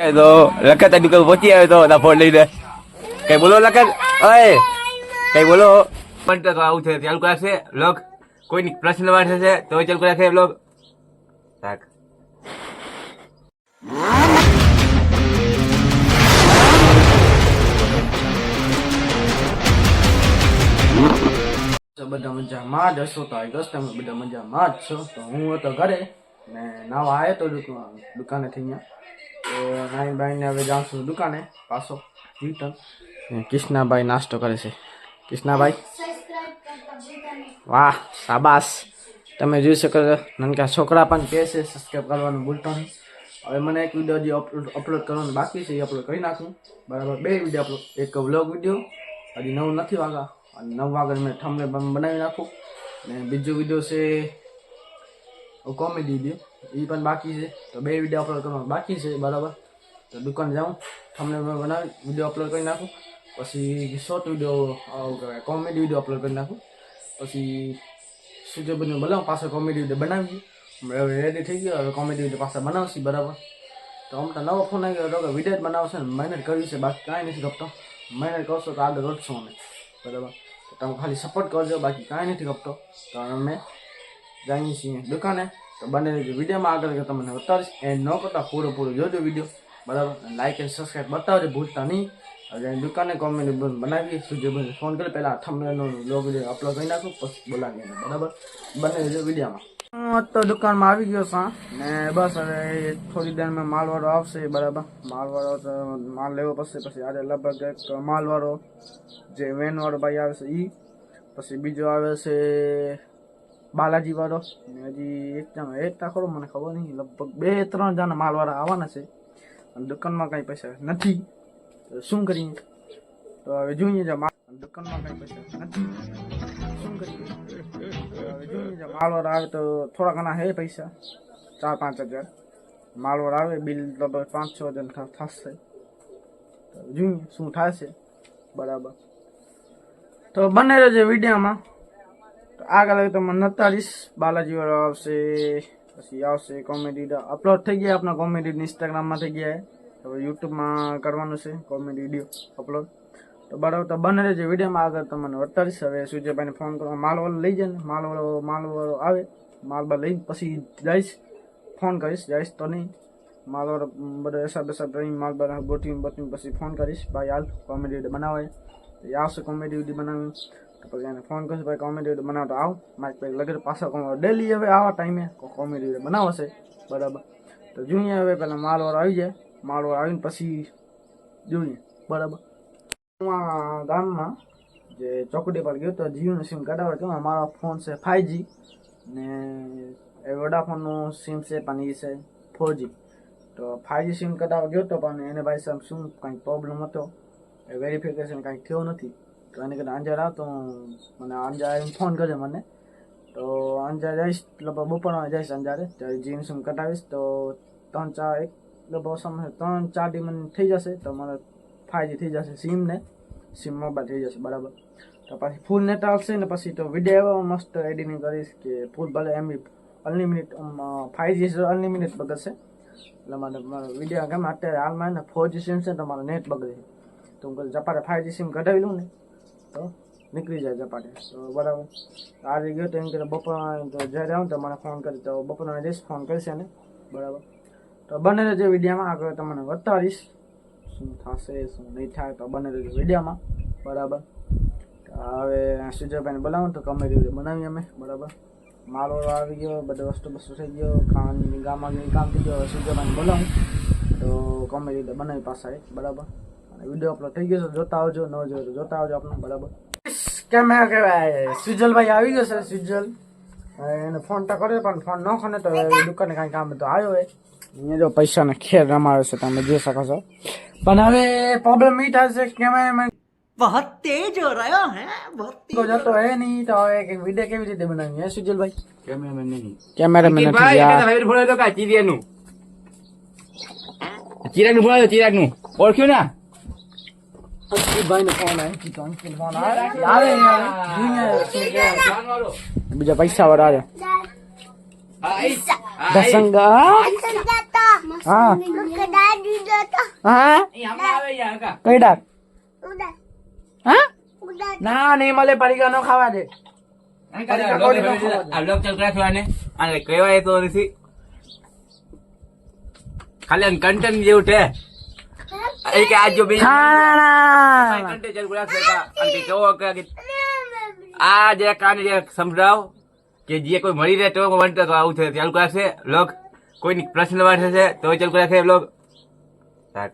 તો લખત દુકાન પહોંચી આવ્યો તો ના ફોન લઈને કઈ બોલો લખત ઓય કઈ બોલો પણ તો આવું છે ચાલુ કરાશે લોક કોઈની પ્રશ્ન વાળે છે તો ચાલુ કરાશે લોક તાક બધા મજામાં જ હશો તો આઈ ગયો તમે બધા મજામાં જ છો તો હું હતો ઘરે ને નાવા આવ્યો તો દુકાનેથી અહીંયા તો નાઈન ભાઈને હવે જાઉં છું દુકાને પાછો રિટર્ન કૃષ્ણાભાઈ નાસ્તો કરે છે કૃષ્ણાભાઈ વાહ શાબાશ તમે જોઈ શકો નાનકા છોકરા પણ કહે છે સબસ્ક્રાઈબ કરવાનું ભૂલતો નહીં હવે મને એક વિડીયો જે અપલોડ કરવાનું બાકી છે એ અપલોડ કરી નાખું બરાબર બે વિડીયો અપલોડ એક વ્લોગ વિડીયો હજી 9 નથી વાગા અને 9 વાગે મેં થંબનેલ બનાવી નાખું ને બીજો વિડીયો છે કોમેડી વિડીયો એ પણ બાકી છે તો બે વિડીયો અપલોડ કરવાનું બાકી છે બરાબર તો દુકાન જાઉં થંબનેલ બનાવી વિડીયો અપલોડ કરી નાખું પછી short video comedy video upload કરી નાખું પછી સુજયબનનું બનાવું પાછો કોમેડી વિડીયો બનાવી હવે રેડી થઈ ગયો હવે કોમેડી વિડીયો પાછા બનાવશી બરાબર તો આમ તો નવો ફોન આવી ગયો તો વિડીયો જ બનાવશે ને મહેનત કરવી છે બાકી કાંઈ નથી ગપતો મહેનત કરશો તો આગળ વધશો અમે બરાબર તો તમે ખાલી સપોર્ટ કરજો બાકી કાંઈ નથી ગપતો તો અમે જઈએ છીએ દુકાને તો બને વિડીયોમાં આગળ તમને બતાવીશ એન્ડ ન કરતા પૂરો જોજો વિડીયો બરાબર લાઈક એન્ડ સબસ્ક્રાઈબ બતાવજો ભૂલતા નહીં હવે દુકાને કોમેડી બનાવીએ સુજયભાઈને ફોન કરી પહેલાં થંબનેલનો લોગ વિડીયો અપલોડ કરી નાખું પછી બોલાવીએ બરાબર બને જો વિડીયોમાં હું તો દુકાનમાં આવી ગયો છું ને બસ હવે થોડી દેરમાં માલવાળો આવશે બરાબર માલવાળો તો માલ લેવો પડશે પછી આજે લગભગ એક માલવાળો જે વેનવાળો ભાઈ આવે છે એ પછી બીજો આવે છે બાલાજી વાળો ને હજી એક જણા એકતા ખરો મને ખબર નહીં લગભગ 2-3 જણા માલવાળા આવવાના છે અને દુકાનમાં કાંઈ પૈસા નથી તો શું કરીએ તો હવે જોઈએ છે દુકાનમાં કાંઈ પૈસા નથી શું કરીએ હવે જોઈએ છે માલવાળા આવે તો થોડા ઘણા હે પૈસા 4-5 હજાર માલવાળા આવે બિલ લગભગ 5-6 હજાર થશે તો જોઈએ શું થશે બરાબર તો બને રહેજે વિડીયોમાં તો આગળ તમને નતારીશ બાલાજી વાળો આવશે પછી આવશે કોમેડી અપલોડ થઈ ગયા આપણા કોમેડી ઇન્સ્ટાગ્રામમાં થઈ ગયા હવે યુટ્યુબમાં કરવાનું છે કોમેડી વિડીયો અપલોડ તો બરાબર તો બને રહેજે વિડીયોમાં આગળ તમને બતાવીશ હવે સુજયભાઈને ફોન કરવા માલવાળો લઈ જાય ને માલવાળો આવે માલબા લઈને પછી જઈશ ફોન કરીશ જઈશ તો નહીં માલવાળો બધો એસા રહીને માલબા ગોઠવીને પછી ફોન કરીશ ભાઈ હાલ કોમેડી વિડીયો બનાવે આવશે કોમેડી વિડીયો બનાવી તો પછી એને ફોન કરશે ભાઈ કોમેડી વિડીયો બનાવો તો આવ માઇક ભાઈ લગે પાછા ડેલી હવે આવા ટાઈમે કોમેડી વિડીયો બનાવશે બરાબર તો જોઈએ હવે પહેલાં માલવાળો આવી જાય માલવાળો આવીને પછી જોઈએ બરાબર હું આ ગામમાં જે ચોકડી પર ગયો તો જીઓનું સિમ કઢાવવા કેવું મારો ફોન છે 5G ને એ વોડાફોનનું સિમ છે પણ એ છે 4G તો 5G સિમ કઢાવવા ગયો તો પણ એને ભાઈ સાહેબ શું કંઈક પ્રોબ્લેમ હતો એ વેરિફિકેશન કાંઈક થયું નથી તો એને કદાચ અંજાર આવતો મને અંજાર આવીને ફોન કરજો મને તો અંજાર જઈશ લગભગ બપોરમાં જઈશ અંજારે ત્યારે જીન સિમ કઢાવીશ તો 3-4 લગભગ સમય 3-4 દી મને થઈ જશે તો મને 5G થઈ જશે સિમ મોબાઈલ થઈ જશે બરાબર તો પછી ફૂલ નેટ આવશે ને પછી તો વિડીયો મસ્ત એડિટિંગ કરીશ કે ફૂલ ભલે એમબી અનલિમિટેડ 5G અનલિમિટેડ બગડશે એટલે મને વિડીયો ગમે અત્યારે હાલમાં ને 4G સિમ છે તો મારો નેટ બગડે તો હું જપાટે 5G સિમ કઢાવી લઉં ને તો નીકળી જાય જપાટે તો બરાબર આજે ગયો તો એમ કે બપોર તો જ્યારે આવું તો મને ફોન કરી તો બપોરના જઈશ ફોન કરશે ને બરાબર તો બને રહેજો વિડીયોમાં આગળ તમને બતાવીશ શું થશે શું નહીં થાય તો બને રહેજો વિડીયોમાં બરાબર હવે સુજયભાઈને બોલાવું તો કોમેડી વિડીયો બનાવીએ અમે બરાબર માલવાળો આવી ગયો બધી વસ્તુ થઈ ગયો ખાવાની ગામમાં કામ થઈ ગયો સુજયભાઈને બોલાવું તો કોમેડી વિડીયો બનાવી પાછા બરાબર અને વિડીયો અપલોડ થઈ ગયો છે જોતા આવજો ન જોયો તો જોતા આવજો આપણે બરાબર કેમ કહેવાય સુજલભાઈ આવી ગયો છે સુજલ એને ફોન તો કર્યો પણ ફોન ન ખને તો દુકાને કાંઈ કામ તો આવ્યો હોય અહીંયા જો પૈસાને ખેર રમાડે છે તમે જોઈ શકો છો પણ હવે પ્રોબ્લેમ એ થાય છે કેમેરામેન बहुत तेज हो रहा है बहुत तेज जतो है नहीं तो एक वीडियो કેવી રીતે બનાવી હે સુજલભાઈ કેમેરામેન નહીં કેમેરામેન નથી ભાઈ યાર ભાઈ ફોન તો કા ચિરાગનું ચિરાગનું ઓળખ્યું ના ભાઈ ને ફોન આવ્યો તો અંકિત ફોન આવ્યો યાર બીજા પૈસા વાળા દસંગા હા હા કઈ ડાક હા ના નહીં મળે પડીકા નો ખાવા દે આ લોક ચાલુ રાખવાને અને કહેવાય તો નથી ખાલી કન્ટેન્ટ જેવું છે એ કે આજ જો બે કન્ટેન્ટ ચાલુ રાખશે અને કેવો કે આ જે કાને જે સમજાવ કે જે કોઈ મળી રહે તો વંટ તો આવું છે ચાલુ રાખશે લોક કોઈની પ્રશ્ન વાંચે છે તો ચાલુ રાખે લોક તાક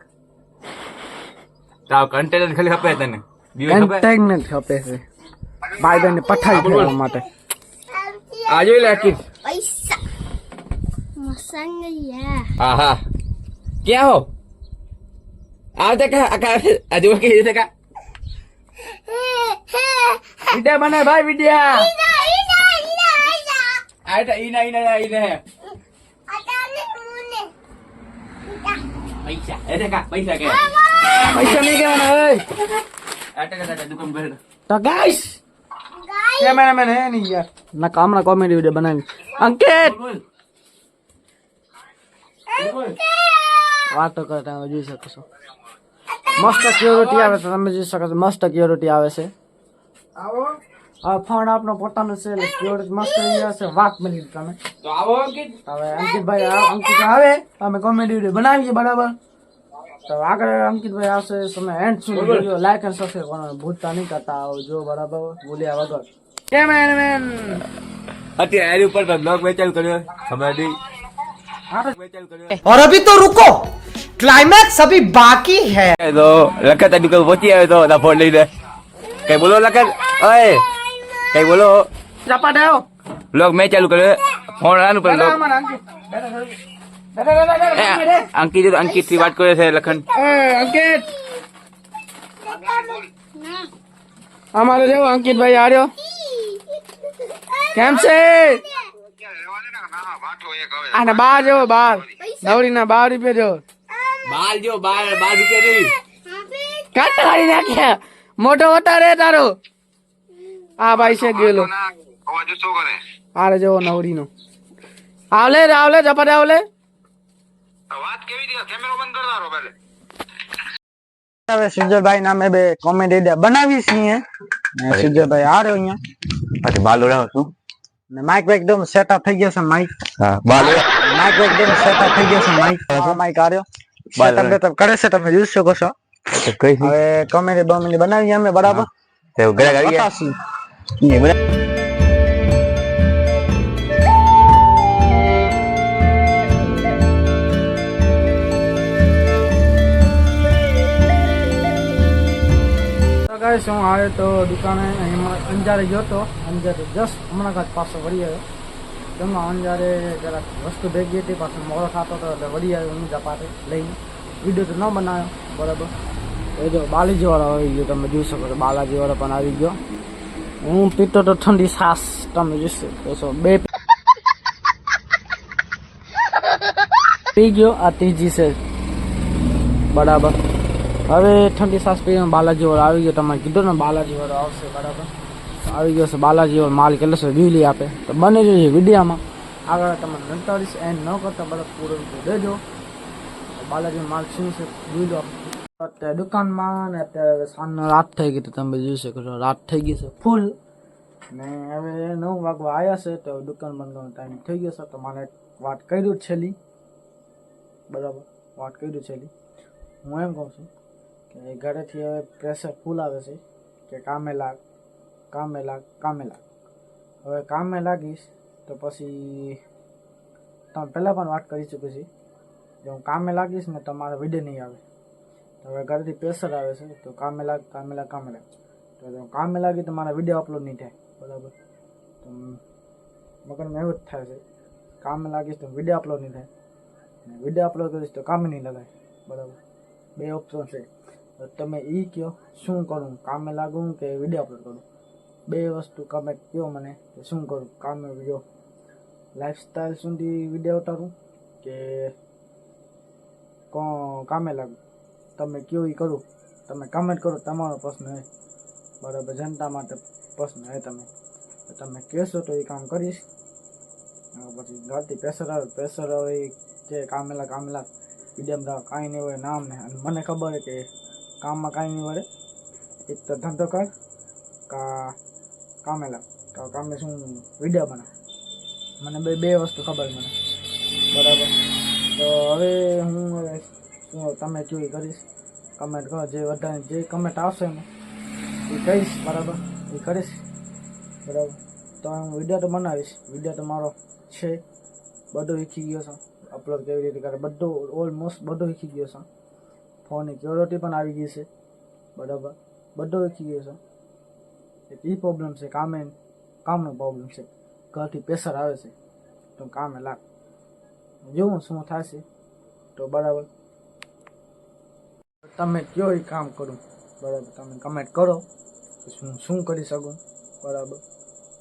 તાવ કન્ટેન્ટ ખાલી ખપે તને બીજું ખપે કન્ટેન્ટ ખપે છે ભાઈ બહેન પઠાઈ કરવા માટે આ જોઈ લે કિસ પૈસા મસંગયા હા હા ક્યાં હો આવતે કા આ જો કે છે કા વિડિયા બને ભાઈ વિડિયા આટા ઈના પૈસા એ કા પૈસા કે પૈસા નહીં કહેવાના ઓય આટા દુકાન પર તો ગાઈસ કેમેરામેન હે નહીં યાર ના કામના કોમેડી વિડિયો બનાવી અંકિત વાતો કરતા તમે જોઈ શકો છો મસ્ત ક્યુરિટી આવે છે તમે જોઈ શકો છો મસ્ત ક્યુરિટી આવે છે આ ફોન આપનો પોતાનો છે એટલે ક્યુરિટી મસ્ત આવે છે વાત મળી તમે તો આવો કે હવે અંકિત આવે અમે કોમેડી વિડિયો બનાવીએ બરાબર તો આગળ અંકિતભાઈ આવશે તમે એન્ડ સુધી વિડિયો લાઈક અને સબસ્ક્રાઇબ કરવાનું ભૂલતા નહીં કરતા આવજો બરાબર ભૂલ્યા વગર કેમેરામેન અત્યારે એની ઉપર બ્લોગ વેચાલ કર્યો ખબર નહીં વેચાલ કર્યો और अभी तो रुको क्लाइमैक्स अभी बाकी है તો લખત દુકાન પહોંચી આવ્યો તો ના ફોન લઈને કઈ બોલો લખત ઓય કઈ બોલો ચપાટ આવ્યો બ્લોગ મેં ચાલુ કર્યો ફોન આનું પર બ્લોગ અંકિત થી વાત કરે છે લખન અંકિત અમારે જેવો અંકિતભાઈ આર્યો કેમ છે આને બાર જેવો બાર નવરી ના 12 રૂપિયા જેવો બાર જો 12 રૂપિયા નહીં કાઢી નાખ્યા મોટો વટારે તારો આ ભાઈ છે ગયેલો આરે જેવો નવરી નો આવલે જપા આવલે હવે સુજયભાઈ નામે બે કોમેડી બનાવી છીએ સુજયભાઈ આર્યો અહીંયા પછી બાલ ઉડાવ છું ને માઇક એકદમ સેટઅપ થઈ ગયો છે માઇક હા બાલ માઇક એકદમ સેટઅપ થઈ ગયો છે માઇક આર્યો સેટઅપ કરે છે તમે જોઈ શકો છો કઈ હવે કોમેડી બનાવી અમે બરાબર તે ઘરે આવી ગયા બતાવશું. ગાઈસ હું આવ્યો તો દુકાને અંજારે ગયો તો અંજારે જસ્ટ હમણાં કાંઈ પાછો વળી આવ્યો તેમાં અંજારે જરાક વસ્તુ ભેગી હતી પાછો મોડો થતો હતો એટલે વળી આવ્યો હું જપાતે લઈને વિડીયો તો ન બનાવ્યો બરાબર એ જો બાલાજી વાળો આવી ગયો તમે જોઈ શકો છો બાલાજી વાળો પણ આવી ગયો હું પીતો તો ઠંડી છાસ તમે જોઈ શકો બે પી ગયો આ ત્રીજી છે બરાબર હવે ઠંડી સાસ પીને બાલાજી વાળો આવી ગયો તમારે કીધું ને બાલાજી વાળો આવશે બરાબર આવી ગયો છે બાલાજી વાળો માલ કેટલો છે વીલી આપે તો બને જોઈએ વિડીયામાં આગળ તમને નંતરીશ એન્ડ ન કરતા બરાબર પૂરો દેજો બાલાજી માલ શું છે વીલો અત્યારે દુકાનમાં ને અત્યારે સાંજનો રાત થઈ ગઈ તો તમે જોઈ શકો છો રાત થઈ ગઈ છે ફૂલ ને હવે 9 વાગવા આવ્યા છે તો દુકાન બંધ કરવાનો ટાઈમ થઈ ગયો છે તો મને વાત કર્યું છેલ્લી બરાબર વાત કર્યું છેલ્લી હું એમ કહું છું કે ઘરેથી હવે પ્રેશર ફૂલ આવે છે કે કામે લાગ હવે કામે લાગીશ તો પછી તમે પહેલાં પણ વાત કરી ચૂકી છે જો હું કામે લાગીશ ને તમારા વિડીયો નહીં આવે તો હવે ઘરેથી પ્રેશર આવે છે તો કામે લાગ તો જો કામે લાગી તો મારા વિડીયો અપલોડ નહીં થાય બરાબર તો મગજમાં એવું જ થાય છે કામે લાગીશ તો વિડીયો અપલોડ નહીં થાય ને વિડીયો અપલોડ કરીશ તો કામે નહીં લગાય બરાબર બે ઓપ્શન છે તો તમે એ કહો શું કરું કામે લાગું કે વિડીયો અપલોડ કરું બે વસ્તુ કમેન્ટ કહો મને કે શું કરું કામે વિડીયો લાઈફસ્ટાઈલ સુધી વિડીયો ઉતારું કે કામે લાગું તમે કહો એ કરું તમે કમેન્ટ કરો તમારો પ્રશ્ન હે બરાબર જનતા માટે પ્રશ્ન હે તમે કહેશો તો એ કામ કરીશ પછી ઘરથી પ્રેશર આવે એ કે કામેલા વિડીયોમાં કાંઈ નહીં હોય નામ ને. અને મને ખબર છે કે કામમાં કાંઈ નહીં વળે, એક તો ધંધો કર કામેલા કામે શું વિડીયો બનાવ, મને બે વસ્તુ ખબર મને, બરાબર. તો હવે હું શું તમે જોઈ કરીશ, કમેન્ટ કરો, જે વધારે જે કમેન્ટ આવશે ને એ કહીશ, બરાબર, એ કરીશ, બરાબર. તો હું વિડીયો તો બનાવીશ, વિડીયો તો મારો છે, બધું શીખી ગયો છું, અપલોડ કેવી રીતે કરે બધું, ઓલમોસ્ટ બધું શીખી ગયો છું. ફોનની ક્વોલિટી પણ આવી ગઈ છે, બરાબર, બધું શીખી ગયો છે. એ પ્રોબ્લેમ છે કામનો પ્રોબ્લેમ છે, ઘરથી પ્રેશર આવે છે તો કામે લાગ, જોવું શું થશે. તો બરાબર, તમે કયો એ કામ કરું, બરાબર, તમે કમેન્ટ કરો શું કરી શકું, બરાબર.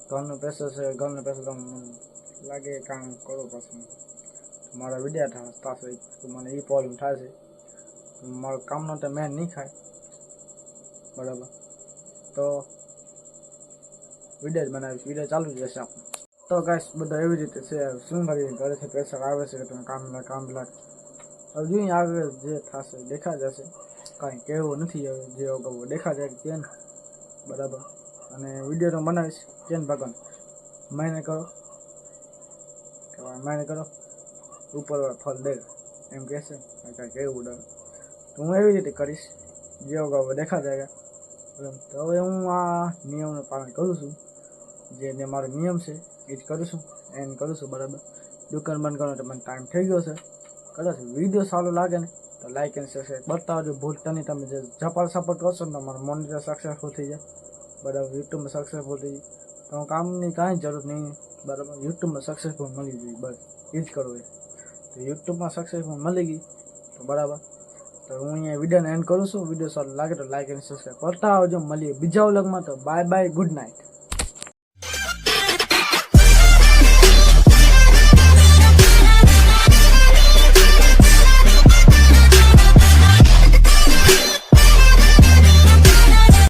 ઘરનું પ્રેશર છે, તમને લાગે કામ કરો, પછી મારા વિડીયો થશે તો મને એ પ્રોબ્લેમ થશે, મારું કામનો તો મેન નહીં ખાય, બરાબર. તો વિડીયો જ બનાવીશ, વિડીયો ચાલુ જ રહેશે આપણે. તો ગાઈસ બધા એવી રીતે છે, શું કરી ઘરેથી પ્રેશર આવે છે કે તમે કામ લાગ. હવે જોઈએ આગળ જે થશે દેખા જશે, કાંઈ કહેવું નથી. હવે જે કહું દેખા જાય ત્યાં, બરાબર. અને વિડીયો તો બનાવીશ ત્યાં ભગવાન મહેનત કરો ઉપર ફળ દે એમ કહેશે, કાંઈ કહેવું ડર. તો હું એવી રીતે કરીશ, જે કહું દેખા જાય. તો હવે હું આ નિયમનું પાલન કરું છું, જે મારો નિયમ છે એ જ કરું છું, એન્ડ કરું છું, બરાબર. દુકાન બંધ કરવાનો તો મને ટાઈમ થઈ ગયો છે. કદાચ વિડીયો સારું લાગે ને તો લાઈક એન્ડ સબસ્ક્રાઈબ બતાવજો ભૂલતા નહીં. તમે જે ઝપાલ સપોર્ટ કરશો ને તમારું મોનિટર સક્સેસફુલ થઈ જાય, બરાબર. યુટ્યુબમાં સક્સેસફુલ થઈ જાય તો કામની કાંઈ જરૂર નહીં, બરાબર. યુટ્યુબમાં સક્સેસફુલ મળી ગઈ, બસ એ જ કરવું છે. તો યુટ્યુબમાં સક્સેસફુલ મળી ગઈ તો બરાબર. તો હું અહીંયા વિડીયોને એન્ડ કરું છું. વિડીયો સારું લાગે તો લાઈક એન્ડ સબસ્ક્રાઈબ કરતા આવજો. મળીએ બીજા વ્લોગમાં. તો બાય બાય, ગુડ નાઇટ.